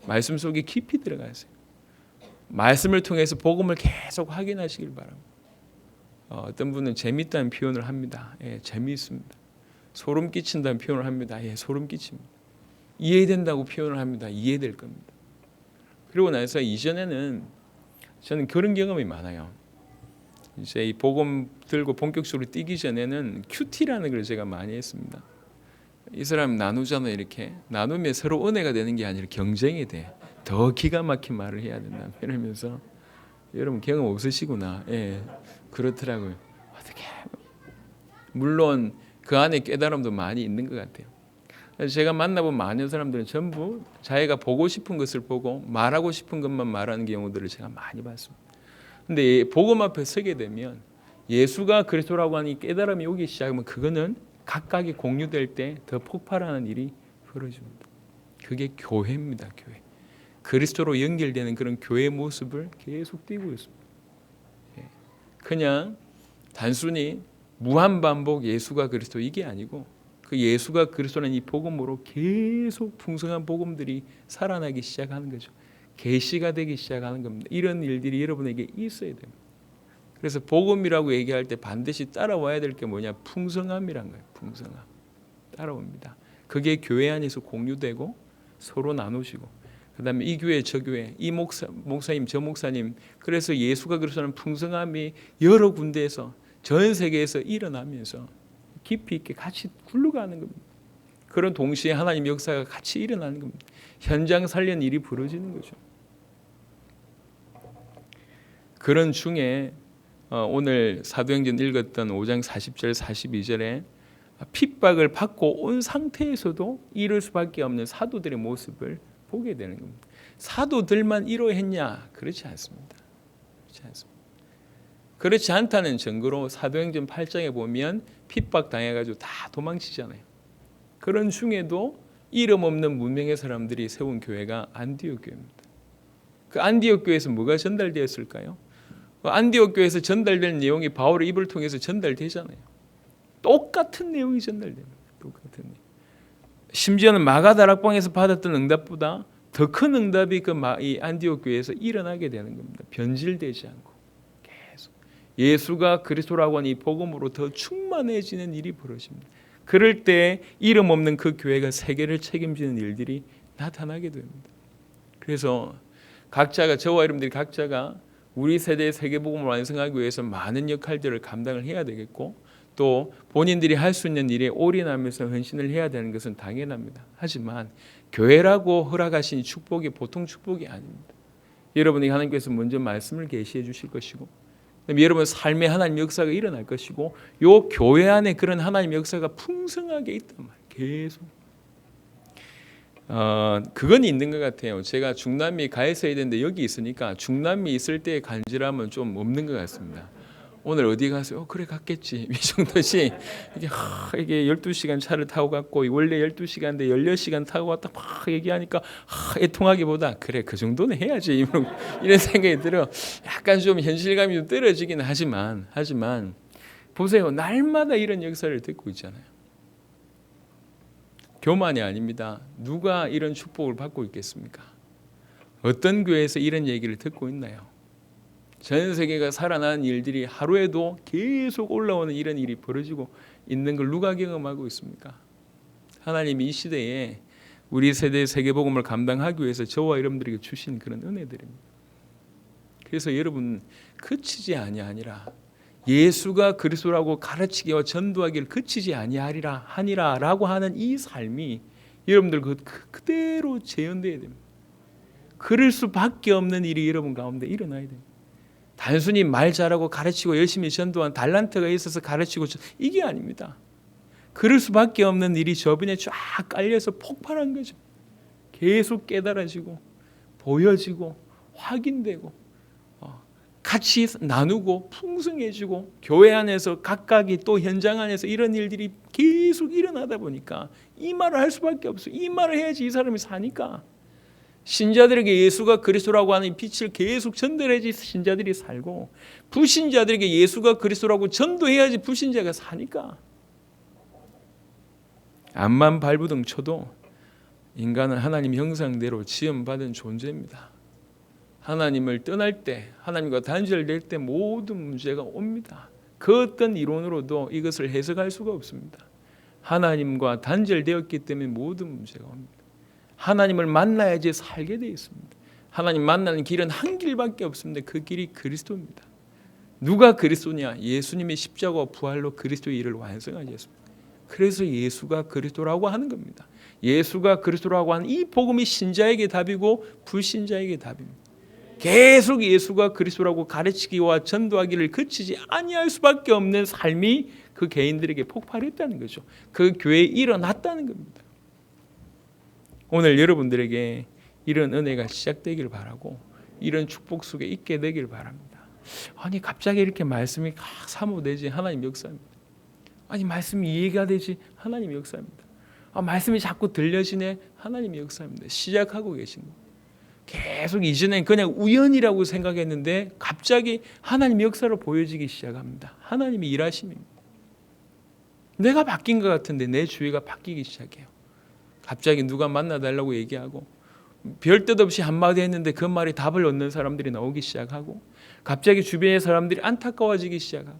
말씀 속에 깊이 들어가세요. 말씀을 통해서 복음을 계속 확인하시길 바랍니다. 어떤 분은 재밌다는 표현을 합니다. 재미있습니다. 소름 끼친다는 표현을 합니다. 소름 끼칩니다. 이해된다고 표현을 합니다. 이해될 겁니다. 그리고 나서 이전에는 저는 그런 경험이 많아요. 이제 이 복음 들고 본격적으로 뛰기 전에는 큐티라는 걸 제가 많이 했습니다. 이 사람 나누잖아요. 이렇게 나누면 서로 은혜가 되는 게 아니라 경쟁이 돼. 더 기가 막힌 말을 해야 된다. 이러면서 여러분 경험 없으시구나. 그렇더라고요. 어떻게 물론 그 안에 깨달음도 많이 있는 것 같아요. 제가 만나본 많은 사람들은 전부 자기가 보고 싶은 것을 보고 말하고 싶은 것만 말하는 경우들을 제가 많이 봤습니다. 근데 복음 앞에 서게 되면 예수가 그리스도라고 하는 깨달음이 오기 시작하면 그거는 각각이 공유될 때 더 폭발하는 일이 벌어집니다. 그게 교회입니다. 교회. 그리스도로 연결되는 그런 교회의 모습을 계속 띄고 있습니다. 그냥 단순히 무한반복 예수가 그리스도 이게 아니고 그 예수가 그리스도라는 이 복음으로 계속 풍성한 복음들이 살아나기 시작하는 거죠. 계시가 되기 시작하는 겁니다. 이런 일들이 여러분에게 있어야 됩니다. 그래서 복음이라고 얘기할 때 반드시 따라와야 될 게 뭐냐? 풍성함이란 거예요. 풍성함. 따라옵니다. 그게 교회 안에서 공유되고 서로 나누시고 그다음에 이 교회 저 교회 이 목사님 저 목사님 그래서 예수가 그리스도라는 풍성함이 여러 군데에서 전 세계에서 일어나면서 깊이 있게 같이 굴러가는 겁니다. 그런 동시에 하나님 역사가 같이 일어나는 겁니다. 현장 살리는 일이 벌어지는 거죠. 그런 중에 오늘 사도행전 읽었던 5장 40절 42절에 핍박을 받고 온 상태에서도 이룰 수밖에 없는 사도들의 모습을 보게 되는 겁니다. 사도들만 이러했냐? 그렇지 않습니다. 그렇지 않다는 증거로 사도행전 8장에 보면 핍박 당해가지고 다 도망치잖아요. 그런 중에도 이름 없는 무명의 사람들이 세운 교회가 안디옥 교회입니다. 그 안디옥 교회에서 뭐가 전달되었을까요? 안디옥 교회에서 전달된 내용이 바울의 입을 통해서 전달되잖아요. 똑같은 내용이 전달됩니다. 똑같은 내용. 심지어는 마가 다락방에서 받았던 응답보다 더 큰 응답이 이 안디옥 교회에서 일어나게 되는 겁니다. 변질되지 않고 계속 예수가 그리스도라고 하는 이 복음으로 더 충만해지는 일이 벌어집니다. 그럴 때 이름 없는 그 교회가 세계를 책임지는 일들이 나타나게 됩니다. 그래서 각자가 저와 여러분들이 각자가 우리 세대의 세계복음을 완성하기 위해서 많은 역할들을 감당을 해야 되겠고 또 본인들이 할 수 있는 일에 올인하면서 헌신을 해야 되는 것은 당연합니다. 하지만 교회라고 허락하신 축복이 보통 축복이 아닙니다. 여러분이 하나님께서 먼저 말씀을 계시해 주실 것이고, 여러분 삶의 하나님 역사가 일어날 것이고, 요 교회 안에 그런 하나님 역사가 풍성하게 있단 말이에요. 계속. 그건 있는 것 같아요. 제가 중남미 가 있어야 되는데 여기 있으니까 중남미 있을 때의 간절함은 좀 없는 것 같습니다. 오늘 어디 가서 그래 갔겠지 이 정도지. 이게 12시간 차를 타고 갔고 원래 12시간인데 16시간 타고 왔다 막 얘기하니까 애통하기보다 그래 그 정도는 해야지 이런 생각이 들어. 약간 좀 현실감이 좀 떨어지긴 하지만 보세요. 날마다 이런 역사를 듣고 있잖아요. 교만이 아닙니다. 누가 이런 축복을 받고 있겠습니까? 어떤 교회에서 이런 얘기를 듣고 있나요? 전 세계가 살아나는 일들이 하루에도 계속 올라오는 이런 일이 벌어지고 있는 걸 누가 경험하고 있습니까? 하나님이 이 시대에 우리 세대의 세계복음을 감당하기 위해서 저와 여러분들에게 주신 그런 은혜들입니다. 그래서 여러분 그치지 아니하니라, 예수가 그리스도라고 가르치기와 전도하기를 그치지 아니하니라라고 하는 이 삶이 여러분들 그대로 재현돼야 됩니다. 그럴 수밖에 없는 일이 여러분 가운데 일어나야 됩니다. 단순히 말 잘하고 가르치고 열심히 전도한 달란트가 있어서 가르치고 이게 아닙니다. 그럴 수밖에 없는 일이 저변에 쫙 깔려서 폭발한 거죠. 계속 깨달아지고 보여지고 확인되고 같이 나누고 풍성해지고 교회 안에서 각각이 또 현장 안에서 이런 일들이 계속 일어나다 보니까 이 말을 할 수밖에 없어요. 이 말을 해야지 이 사람이 사니까. 신자들에게 예수가 그리스도라고 하는 빛을 계속 전달해야지 신자들이 살고, 불신자들에게 예수가 그리스도라고 전도해야지 불신자가 사니까. 암만 발부둥 쳐도 인간은 하나님 형상대로 지음받은 존재입니다. 하나님을 떠날 때, 하나님과 단절될 때 모든 문제가 옵니다. 그 어떤 이론으로도 이것을 해석할 수가 없습니다. 하나님과 단절되었기 때문에 모든 문제가 옵니다. 하나님을 만나야지 살게 되어 있습니다. 하나님 만나는 길은 한 길밖에 없습니다. 그 길이 그리스도입니다. 누가 그리스도냐? 예수님의 십자가와 부활로 그리스도의 일을 완성하셨습니다. 그래서 예수가 그리스도라고 하는 겁니다. 예수가 그리스도라고 하는 이 복음이 신자에게 답이고 불신자에게 답입니다. 계속 예수가 그리스도라고 가르치기와 전도하기를 그치지 아니할 수밖에 없는 삶이 그 개인들에게 폭발했다는 거죠. 그 교회에 일어났다는 겁니다. 오늘 여러분들에게 이런 은혜가 시작되길 바라고 이런 축복 속에 있게 되길 바랍니다. 아니 갑자기 이렇게 말씀이 사모되지? 하나님 역사입니다. 아니 말씀이 이해가 되지? 하나님 역사입니다. 말씀이 자꾸 들려지네? 하나님의 역사입니다. 시작하고 계신 거. 계속 이전엔 그냥 우연이라고 생각했는데 갑자기 하나님의 역사로 보여지기 시작합니다. 하나님이 일하심입니다. 내가 바뀐 것 같은데 내 주위가 바뀌기 시작해요. 갑자기 누가 만나달라고 얘기하고 별 뜻 없이 한마디 했는데 그 말이 답을 얻는 사람들이 나오기 시작하고, 갑자기 주변의 사람들이 안타까워지기 시작하고,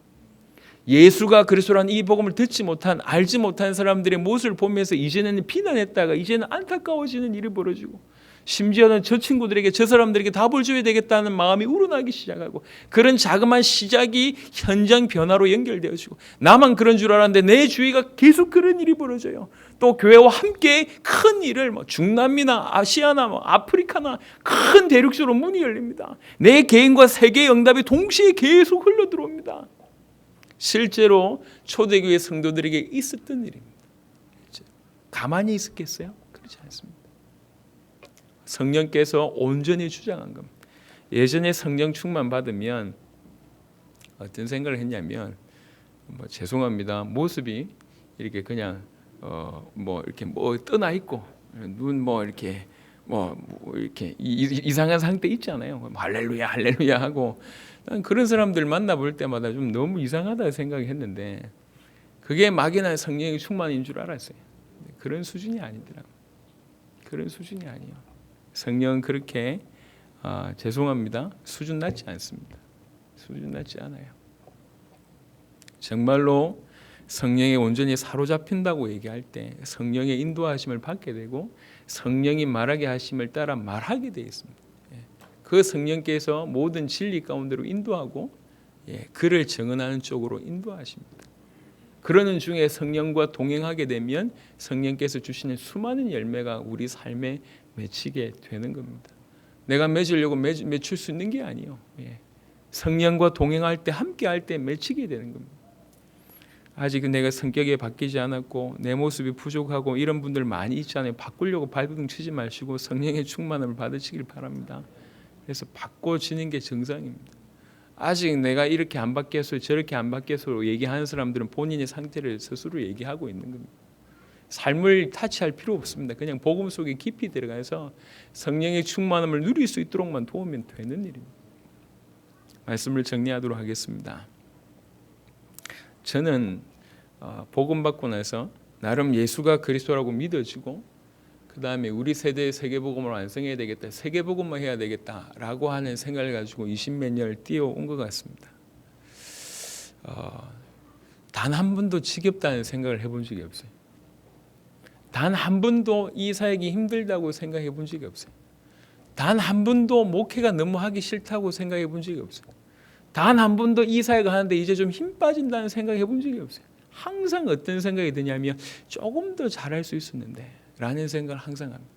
예수가 그리스도라는 이 복음을 듣지 못한 알지 못한 사람들의 모습을 보면서 이제는 비난했다가 이제는 안타까워지는 일이 벌어지고, 심지어는 저 친구들에게 저 사람들에게 답을 줘야 되겠다는 마음이 우러나기 시작하고, 그런 자그마한 시작이 현장 변화로 연결되어지고, 나만 그런 줄 알았는데 내 주위가 계속 그런 일이 벌어져요. 또 교회와 함께 큰 일을 중남미나 아시아나 아프리카나 큰 대륙으로 문이 열립니다. 내 개인과 세계의 응답이 동시에 계속 흘러 들어옵니다. 실제로 초대교회 성도들에게 있었던 일입니다. 가만히 있었겠어요? 그렇지 않습니다. 성령께서 온전히 주장한 겁니다. 예전에 성령 충만 받으면 어떤 생각을 했냐면, 죄송합니다. 모습이 이렇게 그냥 이렇게 떠나 있고 눈 이렇게 이렇게 이상한 상태 있잖아요. 할렐루야 할렐루야 하고, 난 그런 사람들 만나볼 때마다 좀 너무 이상하다 생각했는데 그게 막연한 성령의 충만인 줄 알았어요. 그런 수준이 아니더라고요. 그런 수준이 아니에요. 성령은 그렇게 죄송합니다. 수준 낮지 않습니다. 수준 낮지 않아요. 정말로 성령에 온전히 사로잡힌다고 얘기할 때 성령의 인도하심을 받게 되고 성령이 말하게 하심을 따라 말하게 되어 있습니다. 그 성령께서 모든 진리 가운데로 인도하고 그를 증언하는 쪽으로 인도하십니다. 그러는 중에 성령과 동행하게 되면 성령께서 주시는 수많은 열매가 우리 삶에 맺히게 되는 겁니다. 내가 맺으려고 맺힐 수 있는 게 아니에요. 성령과 동행할 때, 함께할 때 맺히게 되는 겁니다. 아직 내가 성격이 바뀌지 않았고 내 모습이 부족하고 이런 분들 많이 있잖아요. 바꾸려고 발버둥 치지 마시고 성령의 충만함을 받으시길 바랍니다. 그래서 바꿔지는 게 정상입니다. 아직 내가 이렇게 안 바뀌었어요, 저렇게 안 바뀌었어요 얘기하는 사람들은 본인의 상태를 스스로 얘기하고 있는 겁니다. 삶을 타치할 필요 없습니다. 그냥 복음 속에 깊이 들어가서 성령의 충만함을 누릴 수 있도록만 도우면 되는 일입니다. 말씀을 정리하도록 하겠습니다. 저는 복음 받고 나서 나름 예수가 그리스도라고 믿어지고 그 다음에 우리 세대의 세계복음을 완성해야 되겠다, 세계복음만 해야 되겠다라고 하는 생각을 가지고 20몇 년을 뛰어온 것 같습니다. 단 한 번도 지겹다는 생각을 해본 적이 없어요. 단 한 번도 이 사역이 힘들다고 생각해 본 적이 없어요. 단 한 번도 목회가 너무 하기 싫다고 생각해 본 적이 없어요. 단 한 번도 이 사역을 하는데 이제 좀 힘 빠진다는 생각해 본 적이 없어요. 항상 어떤 생각이 드냐면 조금 더 잘할 수 있었는데 라는 생각을 항상 합니다.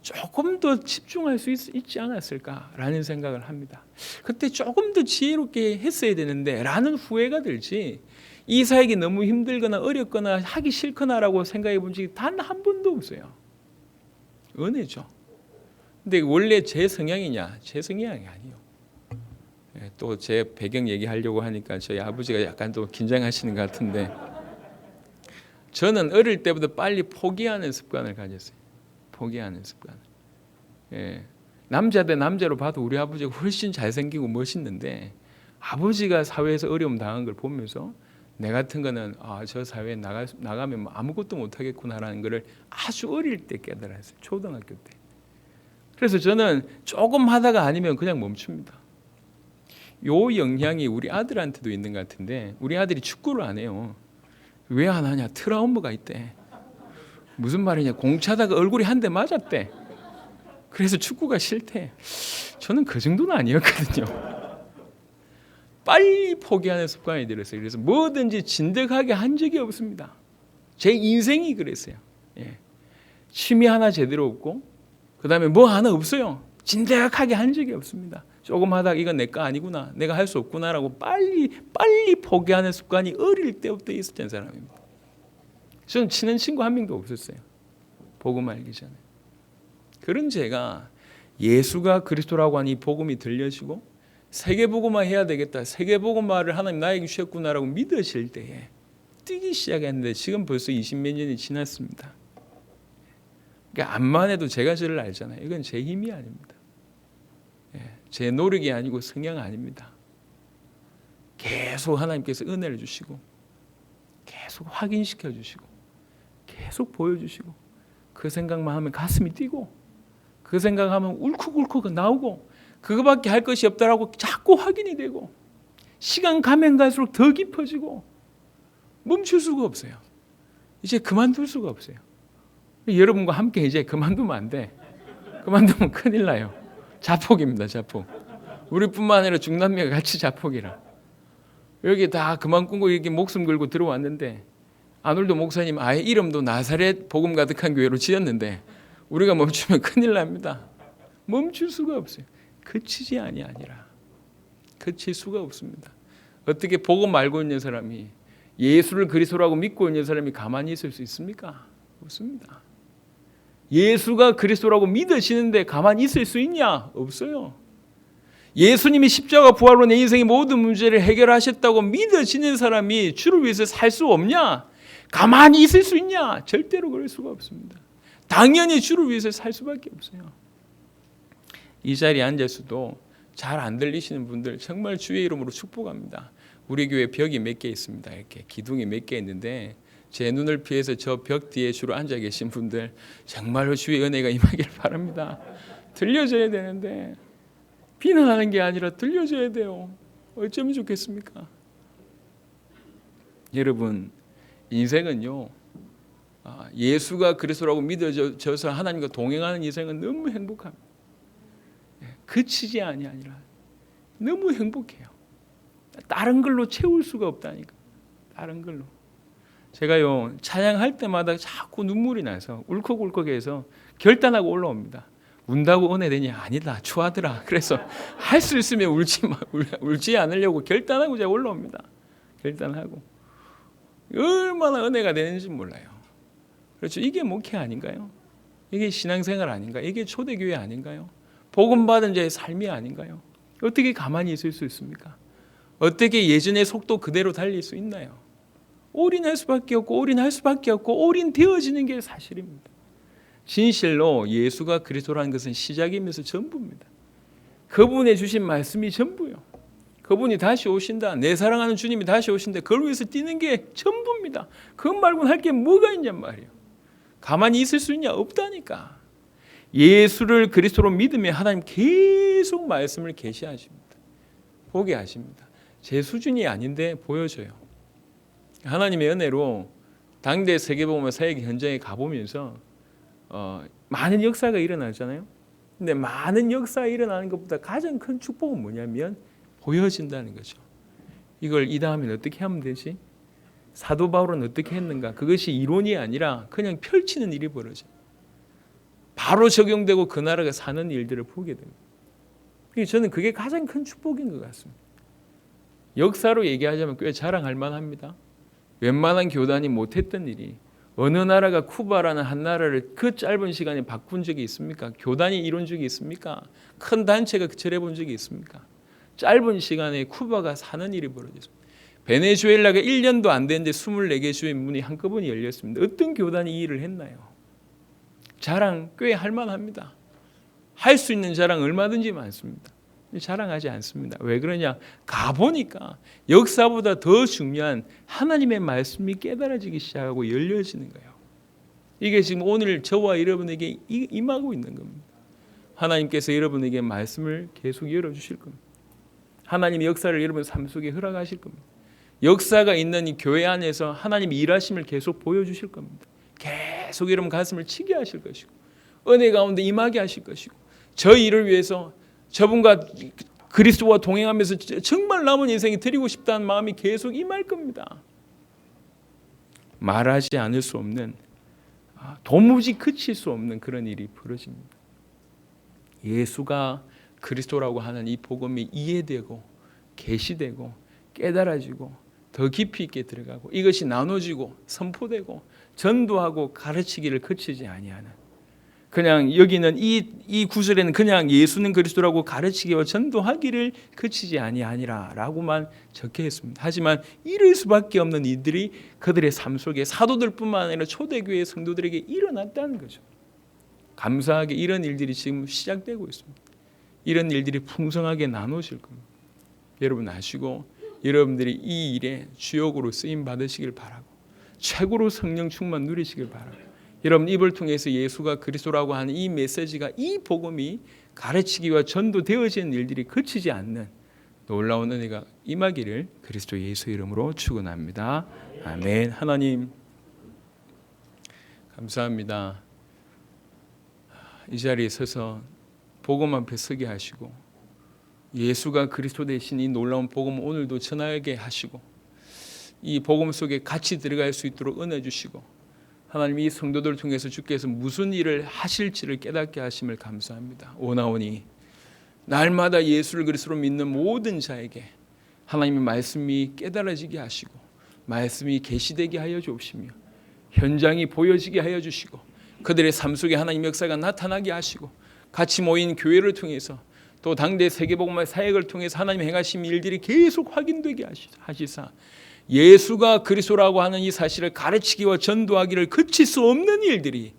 조금 더 집중할 수 있지 않았을까라는 생각을 합니다. 그때 조금 더 지혜롭게 했어야 되는데 라는 후회가 들지, 이 사역이 너무 힘들거나 어렵거나 하기 싫거나라고 생각해 본 적이 단 한 번도 없어요. 은혜죠. 근데 원래 제 성향이냐? 제 성향이 아니에요. 또 제 배경 얘기하려고 하니까 저희 아버지가 약간 또 긴장하시는 것 같은데, 저는 어릴 때부터 빨리 포기하는 습관을 가졌어요. 포기하는 습관. 남자 대 남자로 봐도 우리 아버지가 훨씬 잘생기고 멋있는데 아버지가 사회에서 어려움 당한 걸 보면서 내 같은 거는 저 사회에 나가면 아무것도 못하겠구나라는 것을 아주 어릴 때 깨달았어요. 초등학교 때. 그래서 저는 조금 하다가 아니면 그냥 멈춥니다. 요 영향이 우리 아들한테도 있는 것 같은데, 우리 아들이 축구를 안 해요. 왜 안 하냐? 트라우마가 있대. 무슨 말이냐? 공 차다가 얼굴이 한 대 맞았대. 그래서 축구가 싫대. 저는 그 정도는 아니었거든요. 빨리 포기하는 습관이 들었어요. 그래서 뭐든지 진득하게 한 적이 없습니다. 제 인생이 그랬어요. 취미 하나 제대로 없고, 그 다음에 뭐 하나 없어요. 진득하게 한 적이 없습니다. 조금 하다가 이건 내 거 아니구나, 내가 할 수 없구나라고 빨리 포기하는 습관이 어릴 때부터 있었던 사람입니다. 저는 친한 친구 한 명도 없었어요. 복음 알기 전에. 그런 제가 예수가 그리스도라고 하는 이 복음이 들려지고 세계복음화 해야 되겠다, 세계복음화를 하나님 나에게 주셨구나라고 믿으실 때에 뛰기 시작했는데 지금 벌써 20몇 년이 지났습니다. 그러니까 암만 해도 제가 저를 알잖아요. 이건 제 힘이 아닙니다. 제 노력이 아니고 성향 아닙니다. 계속 하나님께서 은혜를 주시고 계속 확인시켜 주시고 계속 보여주시고, 그 생각만 하면 가슴이 뛰고, 그 생각하면 울컥울컥 나오고, 그거밖에 할 것이 없다라고 자꾸 확인이 되고, 시간 가면 갈수록 더 깊어지고 멈출 수가 없어요. 이제 그만둘 수가 없어요. 여러분과 함께 이제 그만두면 안 돼. 그만두면 큰일 나요. 자폭입니다. 자폭. 우리뿐만 아니라 중남미가 같이 자폭이라. 여기 다 그만 끊고 이렇게 목숨 걸고 들어왔는데, 아놀드 목사님 아예 이름도 나사렛 복음 가득한 교회로 지었는데 우리가 멈추면 큰일 납니다. 멈출 수가 없어요. 그치지 아니라 그칠 수가 없습니다. 어떻게 복음 알고 있는 사람이, 예수를 그리스도라고 믿고 있는 사람이 가만히 있을 수 있습니까? 없습니다. 예수가 그리스도라고 믿으시는데 가만히 있을 수 있냐? 없어요. 예수님이 십자가 부활로 내 인생의 모든 문제를 해결하셨다고 믿으시는 사람이 주를 위해서 살 수 없냐? 가만히 있을 수 있냐? 절대로 그럴 수가 없습니다. 당연히 주를 위해서 살 수밖에 없어요. 이 자리에 앉아서도 잘 안 들리시는 분들 정말 주의 이름으로 축복합니다. 우리 교회 벽이 몇 개 있습니다. 이렇게 기둥이 몇 개 있는데 제 눈을 피해서 저 벽 뒤에 주로 앉아 계신 분들 정말로 주의 은혜가 임하길 바랍니다. 들려줘야 되는데 비난하는 게 아니라 들려줘야 돼요. 어쩌면 좋겠습니까? 여러분, 인생은요, 예수가 그리스도라고 믿어져서 하나님과 동행하는 인생은 너무 행복합니다. 그치지 아니라 너무 행복해요. 다른 걸로 채울 수가 없다니까. 다른 걸로. 제가요 찬양할 때마다 자꾸 눈물이 나서 울컥울컥해서 결단하고 올라옵니다. 운다고 은혜 되냐? 아니다. 추하더라. 그래서 할 수 있으면 울지 않으려고 결단하고 제가 올라옵니다. 결단하고 얼마나 은혜가 되는지 몰라요. 그렇죠. 이게 목회 아닌가요? 이게 신앙생활 아닌가요? 이게 초대교회 아닌가요? 복음 받은 자의 삶이 아닌가요? 어떻게 가만히 있을 수 있습니까? 어떻게 예전의 속도 그대로 달릴 수 있나요? 올인할 수밖에 없고 올인할 수밖에 없고 올인되어지는 게 사실입니다. 진실로 예수가 그리스도라는 것은 시작이면서 전부입니다. 그분의 주신 말씀이 전부요. 그분이 다시 오신다. 내 사랑하는 주님이 다시 오신다. 그걸 위해서 뛰는 게 전부입니다. 그것 말고는 할 게 뭐가 있냔 말이에요. 가만히 있을 수 있냐? 없다니까. 예수를 그리스도로 믿으면 하나님 계속 말씀을 계시하십니다. 보게 하십니다. 제 수준이 아닌데 보여줘요. 하나님의 은혜로 당대 세계복음화 사역 현장에 가보면서 많은 역사가 일어나잖아요. 근데 많은 역사가 일어나는 것보다 가장 큰 축복은 뭐냐면 보여진다는 거죠. 이걸 이 다음엔 어떻게 하면 되지? 사도 바울은 어떻게 했는가? 그것이 이론이 아니라 그냥 펼치는 일이 벌어져요. 바로 적용되고 그 나라가 사는 일들을 보게 됩니다. 저는 그게 가장 큰 축복인 것 같습니다. 역사로 얘기하자면 꽤 자랑할 만합니다. 웬만한 교단이 못했던 일이 어느 나라가 쿠바라는 한 나라를 그 짧은 시간에 바꾼 적이 있습니까? 교단이 이룬 적이 있습니까? 큰 단체가 처리해본 적이 있습니까? 짧은 시간에 쿠바가 사는 일이 벌어졌습니다. 베네수엘라가 1년도 안 됐는데 24개 주의 문이 한꺼번에 열렸습니다. 어떤 교단이 이 일을 했나요? 자랑 꽤 할 만합니다. 할 수 있는 자랑 얼마든지 많습니다. 자랑하지 않습니다. 왜 그러냐? 가보니까 역사보다 더 중요한 하나님의 말씀이 깨달아지기 시작하고 열려지는 거예요. 이게 지금 오늘 저와 여러분에게 임하고 있는 겁니다. 하나님께서 여러분에게 말씀을 계속 열어주실 겁니다. 하나님의 역사를 여러분 삶 속에 허락하실 겁니다. 역사가 있는 이 교회 안에서 하나님의 일하심을 계속 보여주실 겁니다. 계속 여러분 가슴을 치게 하실 것이고 은혜 가운데 임하게 하실 것이고 저 일을 위해서 저분과 그리스도와 동행하면서 정말 남은 인생이 드리고 싶다는 마음이 계속 임할 겁니다. 말하지 않을 수 없는 도무지 그칠 수 없는 그런 일이 벌어집니다. 예수가 그리스도라고 하는 이 복음이 이해되고 계시되고 깨달아지고 더 깊이 있게 들어가고 이것이 나눠지고 선포되고 전도하고 가르치기를 그치지 아니하는 그냥 여기는 이 구절에는 그냥 예수는 그리스도라고 가르치기와 전도하기를 그치지 아니하니라라고만 적혀 있습니다. 하지만 이럴 수밖에 없는 이들이 그들의 삶 속에 사도들뿐만 아니라 초대교회 성도들에게 일어났다는 거죠. 감사하게 이런 일들이 지금 시작되고 있습니다. 이런 일들이 풍성하게 나누실 겁니다. 여러분 아시고 여러분들이 이 일에 주역으로 쓰임 받으시길 바라고 최고로 성령 충만 누리시길 바라고 여러분 입을 통해서 예수가 그리스도라고 하는 이 메시지가 이 복음이 가르치기와 전도되어지는 일들이 그치지 않는 놀라운 은혜가 임하기를 그리스도 예수 이름으로 축원합니다. 아멘. 하나님 감사합니다. 이 자리에 서서 복음 앞에 서게 하시고 예수가 그리스도 되신 이 놀라운 복음 오늘도 전하게 하시고 이 복음 속에 같이 들어갈 수 있도록 은혜 주시고 하나님 이 성도들 통해서 주께서 무슨 일을 하실지를 깨닫게 하심을 감사합니다. 오나오니 날마다 예수를 그리스도로 믿는 모든 자에게 하나님의 말씀이 깨달아지게 하시고 말씀이 계시되게 하여 주옵시며 현장이 보여지게 하여 주시고 그들의 삶 속에 하나님의 역사가 나타나게 하시고 같이 모인 교회를 통해서 또 당대 세계복음화 사역을 통해서 하나님 행하신 일들이 계속 확인되게 하시사 예수가 그리스도라고 하는 이 사실을 가르치기와 전도하기를 그칠 수 없는 일들이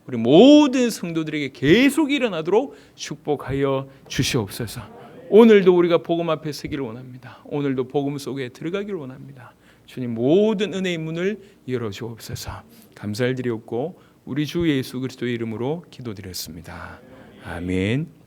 우리 모든 성도들에게 계속 일어나도록 축복하여 주시옵소서. 오늘도 우리가 복음 앞에 서기를 원합니다. 오늘도 복음 속에 들어가기를 원합니다. 주님 모든 은혜의 문을 열어주옵소서. 감사를 드리옵고 우리 주 예수 그리스도의 이름으로 기도드렸습니다. 아멘.